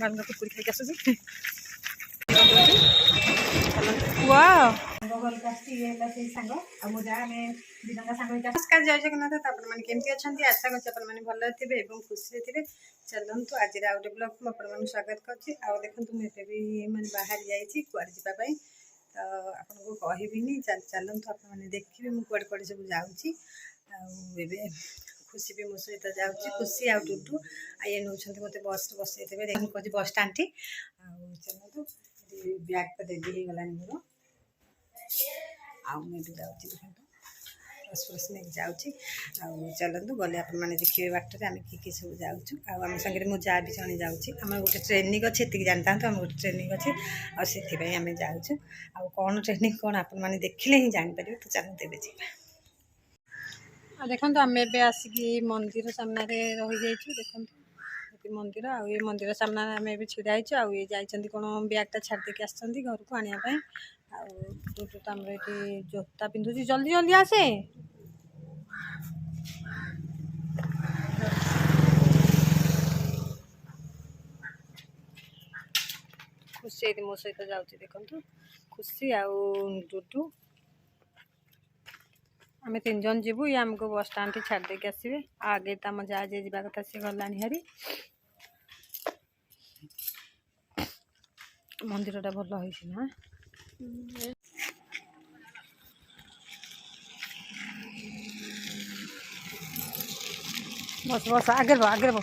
बाल कुकुड़ी खाई आसुची नमस्कार जय जगन्नाथ केमती अच्छा आशा करते भल थे खुशी थे चलतु आज आउ गोटे ब्लॉग को स्वागत करुँच देखो मुझे भी मैं बाहर जाइए जावाई तो आपको कहबिनी चलतु आपने देखिए मुझे कड़े कड़े सब जाऊँगी खुशी भी मो सहित जाऊँगी खुशी आउ टुटू ये नौ मत बस बस कहते बस स्टाण्ड टी चलतु ब्याग तो रेडी हो गला मोर आगे जाऊँगी देखो बस बस नहीं जाऊँगी चलतु गले आपने देखिए बाटर आम कि सब जाऊँ आम सागर मो जा भी जन जाऊँगी आम गोटे ट्रेनिंग अच्छे ये जानता आम गोटे ट्रेनिंग अच्छे आम जाऊँ आ कौन ट्रेनिंग कौन आपने देखिले ही जापर तो चलते देखो आम ए आसिक मंदिर सामने रही जाइए देखो मंदिर आ मंदिर सामने आम भी छिड़ा हो ये जाइए कौन ब्यागटा छाड़देक आस घर को आने तो आम ये जोता पिंधुची जल्दी जल्दी आसे खुशी मो सहित जाऊँगी देखो खुशी आुटू आम 3 जन जीवु ये आमको बस स्टाण्ड छाड़देक आसवे आगे तो आम जा जा कथा सी गला हारी मंदिरटा भल ना बस बस आगे बो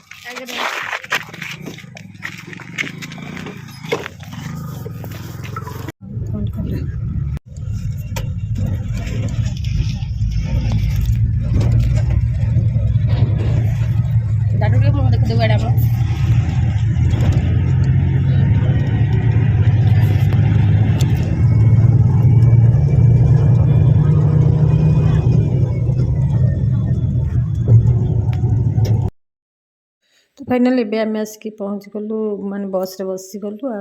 तो फाइनाली ए आम आसिक पहुँची गलु माने बस रे बसी गलु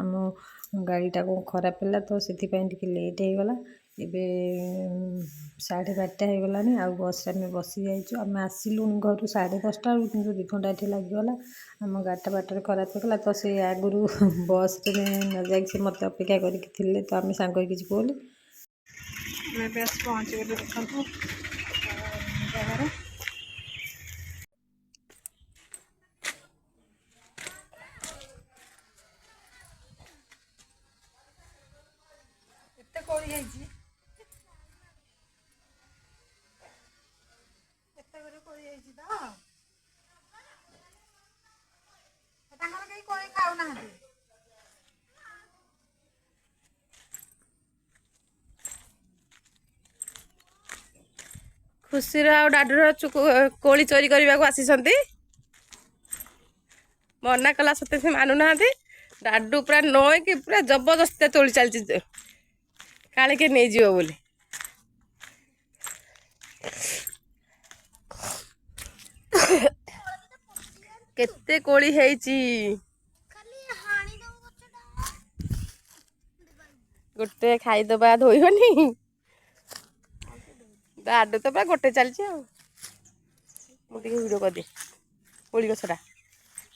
आम गाड़ीटा को खराब है तो से लेट हो गला एबे 12:30 हो गलानी आ बस आम बसी जाइए आम आसिलु घर 10:30 कि 2 घंटा ये लगिगला आम गाड़ीटा बाटर खराब होगा तो से आगु बस न जा मत अपेक्षा करके तो आम सांग जीव बोली पहुँची गलु देखो जगार खुशीर आ डाडूर कोली चोरी करने को आसी मना कला सत्य से मानु ना डाडू पूरा नईकि पूरा जबरदस्त तोली चलती काले के नहीं जीव बोली केते कोली हेची गोटे खाईदबा धोइबनी डाडू तो पूरा गोटे चलती मुझे वीडियो कर दे कोली गछटा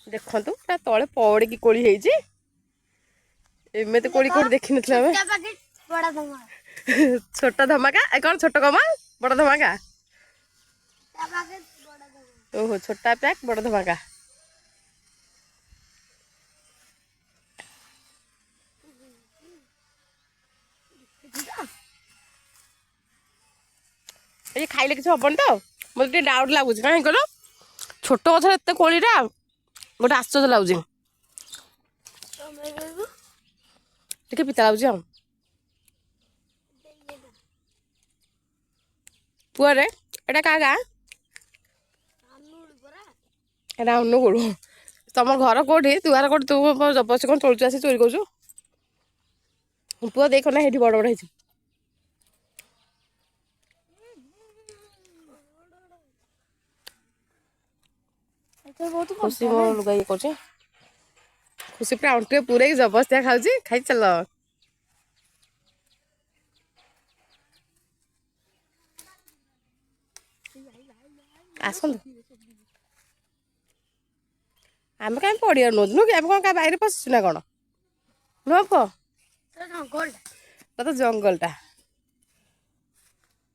देखु पूरा तले पड़ी कोली हेची एमती कोली कोट देखी न छोट धमाका कौन छोट कमा बड़ धमाका ओहो छोटा पैक बड़ धमाका ये खाइले किसी हबन तो मतलब डाउट लगुच कहीं कल छोट गचर एत कोलीटा गोटे आश्चर्य लगुच पिता लगुच पुअरे एटा क्या गाँ एटा अनुगुल तुम घर कौटी दुआर कौटी तू जबरदस्त कौन चलु आसी चोरी करू पुआ देखना ये बड़ बड़ है खुशी मो लुगा ये कर खुशी पूरा अंटे पूरे जबरदस्तिया खाऊँ खाई चल आसतु ଆମେ କାହିଁ ପଡ଼ିଆ ନଉଛୁ ନୁହଁ କି ଆମେ କ'ଣ କାହା ବାଇରେ ପଶିଛୁ ନା କ'ଣ ନୁହଁ ପୁଅ ତ ଜଙ୍ଗଲଟା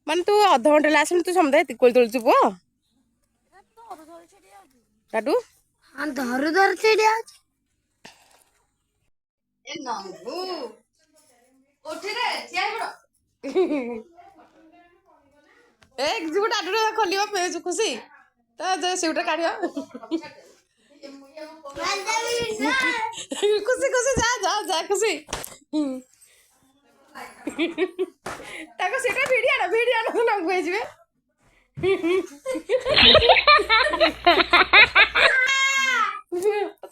ମାନେ ତୁ ଅଧଘଣ୍ଟା ହେଲା ଆସିନି ତୁ ସମୁଦାୟ ଏତିକି କୋଳି ତୋଳୁଛୁ ପୁଅ କାଟୁ ଧରୁ ଧରୁ ଚିଡ଼ିଆ ଅଛି ଏ ଯିବୁ ଡାଡୁଟା ଖୋଲିବ ଖୁସି ତ ସିଉଟା କାଢିବ ଖୁସି ଖୁସି ଯା ଯା ଯା ଖୁସି ତାକୁ ସେଟା ଭିଡି ଆଣ ନଙ୍ଗୁ ହେଇଯିବେ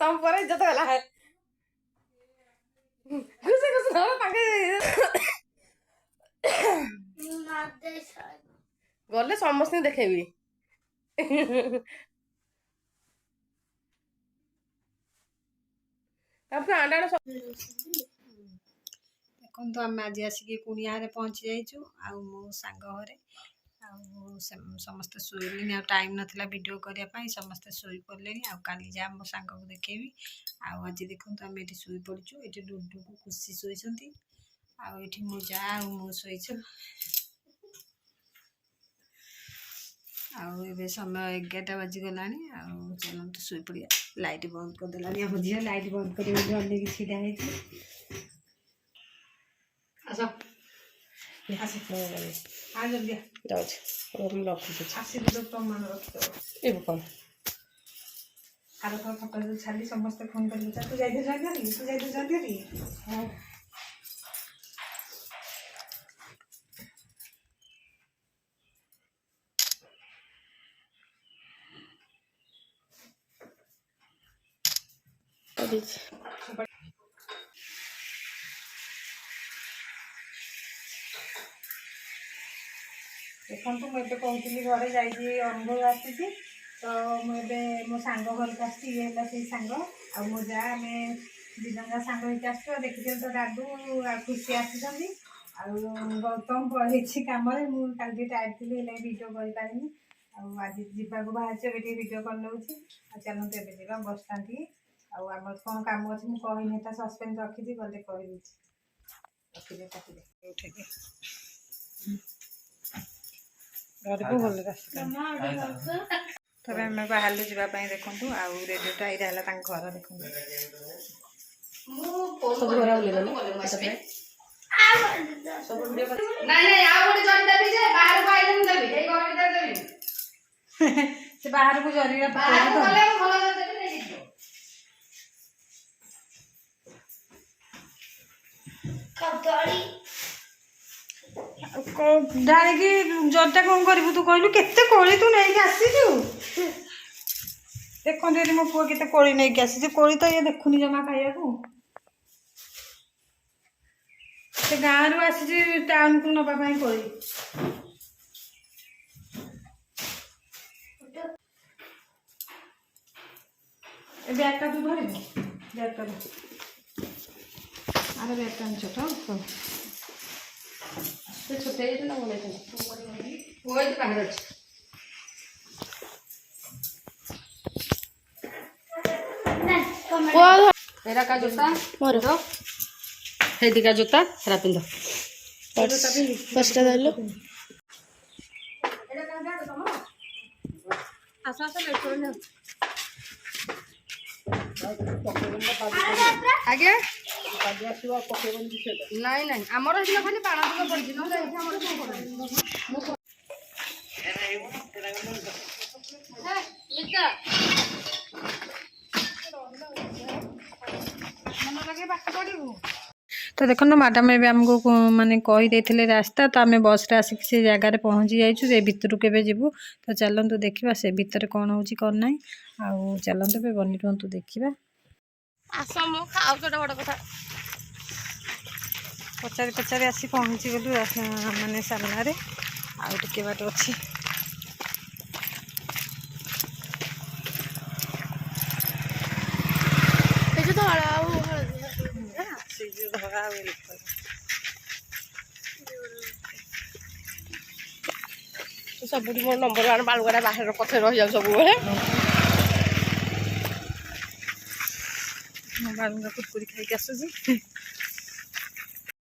ତମ ପରେ ଇଜ୍ଜତ ହେଲା ଖୁସି ଖୁସି ଧର ତାଙ୍କେ ଗଲେ ସମସ୍ତଙ୍କୁ ଦେଖେଇବି ଦେଖନ୍ତୁ ଆମେ ଆଜି ଆସିକି କୁଣିଆରେ ପହଞ୍ଚି ଯାଇଛୁ ଆଉ ମୋ ସାଙ୍ଗ ଘରେ ଆଉ ସମସ୍ତେ ଶୋଇଲେଣି ଆଉ ଟାଇମ୍ ନଥିଲା ଭିଡ଼ିଓ କରିବା ପାଇଁ ସମସ୍ତେ ଶୋଇପଡ଼ିଲେଣି ଆଉ କାଲି ଯାହା ମୋ ସାଙ୍ଗକୁ ଦେଖେଇବି ଆଉ ଆଜି ଦେଖନ୍ତୁ ଆମେ ଏଠି ଶୋଇପଡ଼ିଛୁ ଏଠି ଡୁଡୁକୁ ଖୁସି ଶୋଇଛନ୍ତି ଆଉ ଏଠି ମୋ ଯା ଆଉ ମୁଁ ଶୋଇଛୁ ଆଉ ଏବେ ସମୟ 11ଟା ବାଜିଗଲାଣି ଆଉ ଚାଲନ୍ତୁ ଶୋଇପଡ଼ିବା ଲାଇଟ୍ ବନ୍ଦ କରିଦେଲାଣି ଆମ ଝିଅ ଲାଇଟ୍ ବନ୍ଦ କରିବ ବୋଲି ଅନେଇକି ଛିଡ଼ା ହେଇଛି ଆସ ଆସ ଜଲ୍ଦି ଯାଉଛି ମୁଁ ରଖୁଛି ଆସିବି ତ ପ୍ରମାଣ ରଖିଦେବ ଏବେ କ'ଣ ଆର ଥର ଫଟୋ ଯେଉଁ ଛାଡ଼ି ସମସ୍ତେ ଫୋନ୍ କରିକି ତୁ ଯାଇଥିଲୁ ଜାଣିଥିଲି ହଁ ଦେଖନ୍ତୁ ମୁଁ ଏବେ କହୁଥିଲି ଘରେ ଯାଇଛି ଅନୁଭବ ଆସିଛି ତ ମୁଁ ଏବେ ମୋ ସାଙ୍ଗ ଘରକୁ ଆସିଛି ଇଏ ହେଲା ସେଇ ସାଙ୍ଗ ଆଉ ମୋ ଯା ଆମେ ଦୁଇ ଜଣ ସାଙ୍ଗ ହେଇକି ଆସିଛୁ ଆଉ ଦେଖିଥିଲି ତ ଦାଦୁ ଆଉ ଖୁସି ଆସିଛନ୍ତି ଆଉ ଗୌତମ ପଳେଇଛି କାମରେ ମୁଁ କାଲି ଟିକେ ଟାଇଟ୍ ଥିଲି ହେଲେ ଭିଡ଼ିଓ କରିପାରିନି ଆଉ ଆଜି ଯିବାକୁ ବାହାରିଛୁ ଏବେ ଟିକେ ଭିଡ଼ିଓ କରିନେଉଛି ଆଉ ଚାଲନ୍ତୁ ଏବେ ଯିବା ବସିଥାନ୍ତି ଆଉ ଆମର କ'ଣ କାମ ଅଛି ମୁଁ କହିନି ତା ସସ୍ପେନ୍ସ ରଖିଛି ଗଲେ କହିଦେଉଛି ରଖିଦେ କାଟିଦେ ଉଠେଇଦେ ଘରକୁ ଭଲରେ ଆସିଲା ତବେ ଆମେ ବାହାରିଲୁ ଯିବା ପାଇଁ ଦେଖନ୍ତୁ ଆଉ ରେଡ଼ିଓଟା ଏଇଟା ହେଲା ତାଙ୍କ ଘର ଦେଖନ୍ତୁ ସବୁ ଘର ସେ ବାହାରକୁ ଜରିବା ଜାଣିକି ଜରିଟା କ'ଣ କରିବୁ ତୁ କହିଲୁ କେତେ କୋଳି ତୁ ନେଇକି ଆସିଛୁ ଦେଖନ୍ତୁ ଏଠି ମୋ ପୁଅ କେତେ କୋଳି ନେଇକି ଆସିଛି କୋଳି ତ ଇଏ ଦେଖୁନି ଜମା ଖାଇବାକୁ ସେ ଗାଁରୁ ଆସିଛି ଟାଉନକୁ ନେବା ପାଇଁ କୋଳି ଏ ବ୍ୟାଗଟା ତୁ ଧରିବୁ ବ୍ୟାଗଟା ଆରେ ବ୍ୟାଗଟା ଆଣିଛ ତ ଛୋଟ ହେଇଥିଲା ଭଲ ହେଇଥିଲା ପୁଅ ଏଠି ବାହାରେ ଅଛି ଏରା କା ଜୋତା ମୋର ହେଇଦିକା ଜୋତା ହେରା ପିନ୍ଧ ଦଶଟା ଧରିଲୁ ଆସ ଆସ ଆଜ୍ଞା ନାଇଁ ନାଇଁ ଆମର ଏଠି ଖାଲି ପାଣ ଟିକେ ପଡ଼ିଛି ନହେଲେ ଏଠି ଆମର ସବୁ ତ ଦେଖନ୍ତୁ ମ୍ୟାଡ଼ାମ ଏବେ ଆମକୁ ମାନେ କହିଦେଇଥିଲେ ରାସ୍ତା ତ ଆମେ ବସ୍ରେ ଆସିକି ସେ ଜାଗାରେ ପହଞ୍ଚି ଯାଇଛୁ ସେ ଭିତରକୁ ଏବେ ଯିବୁ ତ ଚାଲନ୍ତୁ ଦେଖିବା ସେ ଭିତରେ କ'ଣ ହେଉଛି କ'ଣ ନାହିଁ ଆଉ ଚାଲନ୍ତୁ ଏବେ ବନି ରୁହନ୍ତୁ ଦେଖିବା ଆସ ମୁଁ ଖାଉଛ ବଡ଼ କଥା ପଚାରି ପଚାରି ଆସି ପହଞ୍ଚିଗଲୁ ମାନେ ସାମ୍ନାରେ ଆଉ ଟିକେ ବାଟ ଅଛି ଧଳା ଆଉ ସବୁଠି ମୋ ନମ୍ବର ବାଳୁଗାଟା ବାହାରେ ପଛରେ ରହିଯାଉ ସବୁବେଳେ ମୋ ବାଳୁଙ୍ଗା କୁରକୁରି ଖାଇକି ଆସୁଛି।